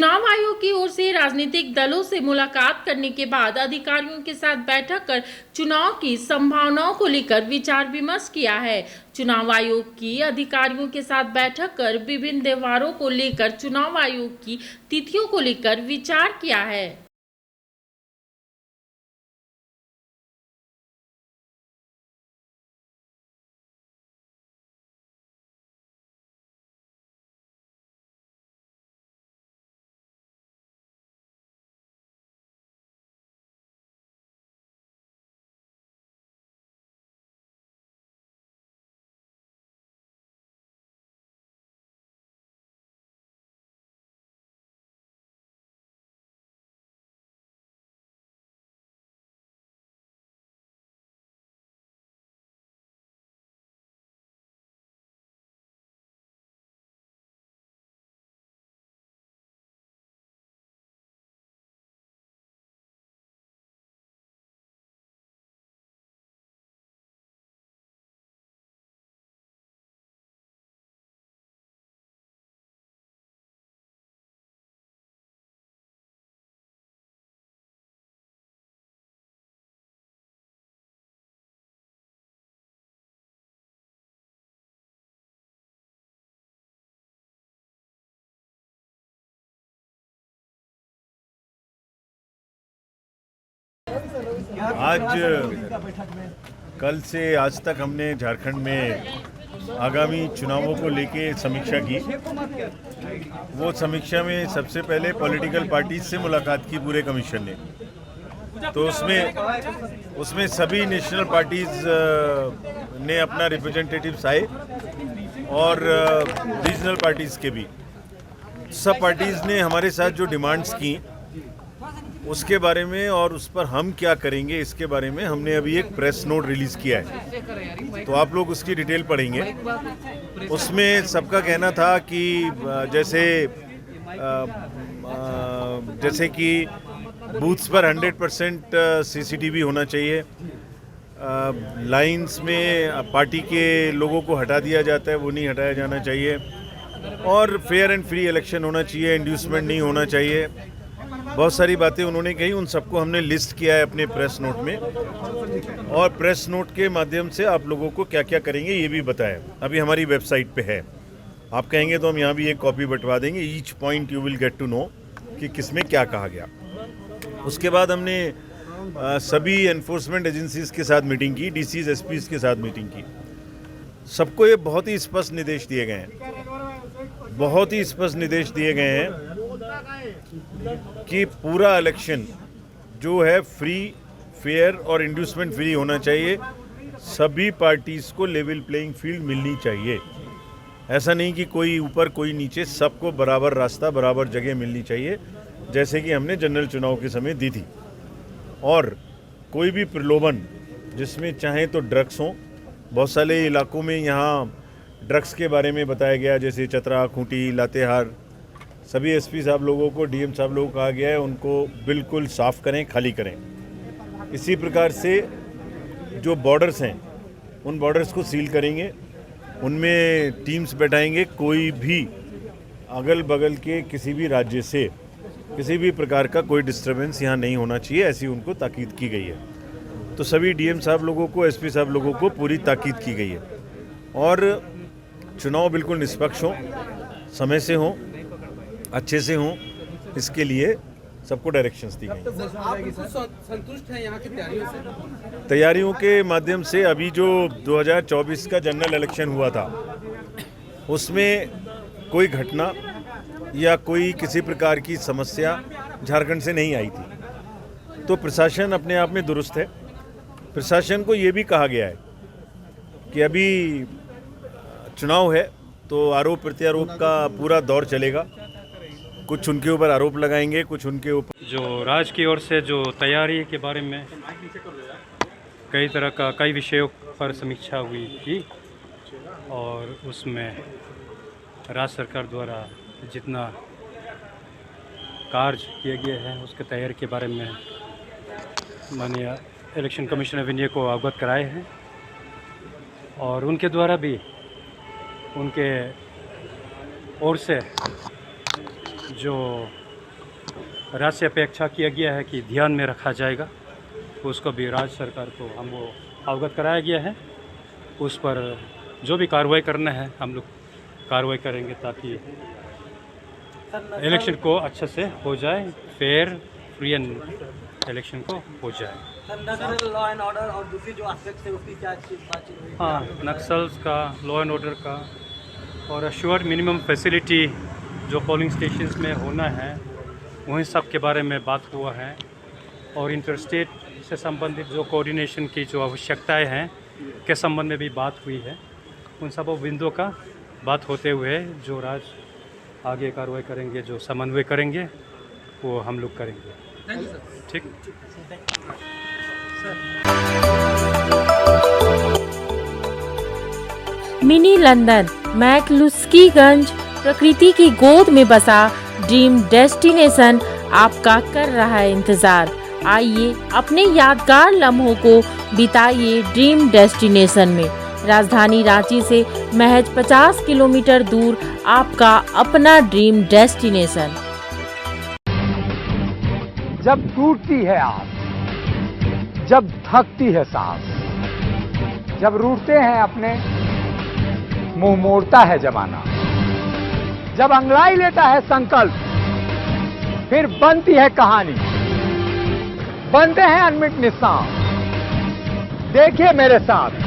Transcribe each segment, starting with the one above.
चुनाव आयोग की ओर से राजनीतिक दलों से मुलाकात करने के बाद अधिकारियों के साथ बैठक कर चुनाव की संभावनाओं को लेकर विचार विमर्श किया है। चुनाव आयोग की अधिकारियों के साथ बैठक कर विभिन्न त्योहारों को लेकर चुनाव आयोग की तिथियों को लेकर विचार किया है। आज कल से आज तक हमने झारखंड में आगामी चुनावों को लेके समीक्षा की। वो समीक्षा में सबसे पहले पॉलिटिकल पार्टीज से मुलाकात की पूरे कमीशन ने, तो उसमें सभी नेशनल पार्टीज ने अपना रिप्रेजेंटेटिव्स आए और रीजनल पार्टीज के भी। सब पार्टीज ने हमारे साथ जो डिमांड्स की उसके बारे में और उस पर हम क्या करेंगे इसके बारे में हमने अभी एक प्रेस नोट रिलीज़ किया है, तो आप लोग उसकी डिटेल पढ़ेंगे। उसमें सबका कहना था कि जैसे कि बूथ्स पर 100% सीसीटीवी होना चाहिए, लाइंस में पार्टी के लोगों को हटा दिया जाता है वो नहीं हटाया जाना चाहिए, और फेयर एंड फ्री इलेक्शन होना चाहिए, इंड्यूसमेंट नहीं होना चाहिए। बहुत सारी बातें उन्होंने कही, उन सबको हमने लिस्ट किया है अपने प्रेस नोट में, और प्रेस नोट के माध्यम से आप लोगों को क्या क्या करेंगे ये भी बताया। अभी हमारी वेबसाइट पे है, आप कहेंगे तो हम यहाँ भी एक कॉपी बंटवा देंगे। Each point you will get to know कि किसमें क्या कहा गया। उसके बाद हमने सभी एनफोर्समेंट एजेंसीज के साथ मीटिंग की, डीसीज एसपीज के साथ मीटिंग की। सबको ये बहुत ही स्पष्ट निर्देश दिए गए हैं, बहुत ही स्पष्ट निर्देश दिए गए हैं कि पूरा इलेक्शन जो है फ्री, फेयर और इंड्यूसमेंट फ्री होना चाहिए। सभी पार्टीज़ को लेवल प्लेइंग फील्ड मिलनी चाहिए। ऐसा नहीं कि कोई ऊपर कोई नीचे, सबको बराबर रास्ता, बराबर जगह मिलनी चाहिए, जैसे कि हमने जनरल चुनाव के समय दी थी। और कोई भी प्रलोभन जिसमें चाहे तो ड्रग्स हों, बहुत सारे इलाकों में यहाँ ड्रग्स के बारे में बताया गया, जैसे चतरा, खूंटी, लातेहार। सभी एसपी साहब लोगों को, डीएम साहब लोगों को कहा गया है उनको बिल्कुल साफ़ करें, खाली करें। इसी प्रकार से जो बॉर्डर्स हैं उन बॉर्डर्स को सील करेंगे, उनमें टीम्स बैठाएंगे। कोई भी अगल बगल के किसी भी राज्य से किसी भी प्रकार का कोई डिस्टर्बेंस यहाँ नहीं होना चाहिए, ऐसी उनको ताकीद की गई है। तो सभी डीएम साहब लोगों को, एसपी साहब लोगों को पूरी ताकीद की गई है, और चुनाव बिल्कुल निष्पक्ष हों, समय से हों, अच्छे से हों, इसके लिए सबको डायरेक्शंस दी गई। संतुष्ट हैं यहाँ की तैयारियों से? तैयारियों के माध्यम से अभी जो 2024 का जनरल इलेक्शन हुआ था उसमें कोई घटना या कोई किसी प्रकार की समस्या झारखंड से नहीं आई थी, तो प्रशासन अपने आप में दुरुस्त है। प्रशासन को ये भी कहा गया है कि अभी चुनाव है तो आरोप प्रत्यारोप का पूरा दौर चलेगा। कुछ उनके ऊपर आरोप लगाएंगे, कुछ उनके ऊपर। जो राज्य की ओर से जो तैयारी के बारे में कई विषयों पर समीक्षा हुई थी, और उसमें राज्य सरकार द्वारा जितना कार्य किए गए हैं उसके तैयारी के बारे में माननीय इलेक्शन कमीशन ऑफ इंडिया को अवगत कराए हैं, और उनके द्वारा भी उनके ओर से जो राज्य से अपेक्षा किया गया है कि ध्यान में रखा जाएगा। उसको भी राज्य सरकार को हमको अवगत कराया गया है। उस पर जो भी कार्रवाई करना है हम लोग कार्रवाई करेंगे ताकि इलेक्शन को अच्छे से हो जाए, फेयर फ्री एंड इलेक्शन को हो जाए। लॉ एंड ऑर्डर और दूसरी जो एस्पेक्ट है उसकी क्या बातचीत हुई? हाँ, नक्सल्स का, लॉ एंड ऑर्डर का और अश्योर्ड मिनिमम फैसिलिटी जो पोलिंग स्टेशंस में होना है वहीं सब के बारे में बात हुआ है। और इंटरस्टेट से संबंधित जो कोऑर्डिनेशन की जो आवश्यकताएं हैं के संबंध में भी बात हुई है। उन सब बिंदुओं का बात होते हुए जो राज्य आगे कार्रवाई करेंगे, जो समन्वय करेंगे वो हम लोग करेंगे। Thank you sir. ठीक। मिनी लंदन मैक्लुस्कीगंज प्रकृति की गोद में बसा ड्रीम डेस्टिनेशन आपका कर रहा है इंतजार। आइए अपने यादगार लम्हों को बिताइए ड्रीम डेस्टिनेशन में। राजधानी रांची से महज 50 किलोमीटर दूर आपका अपना ड्रीम डेस्टिनेशन। जब टूटती है आस, जब थकती है सांस, जब रूठते हैं अपने, मुंह मोड़ता है जमाना, जब अंगड़ाई लेता है संकल्प, फिर बनती है कहानी, बनते हैं अनमिट निशान। देखिए मेरे साथ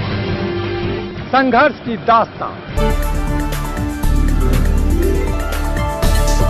संघर्ष की दास्तान।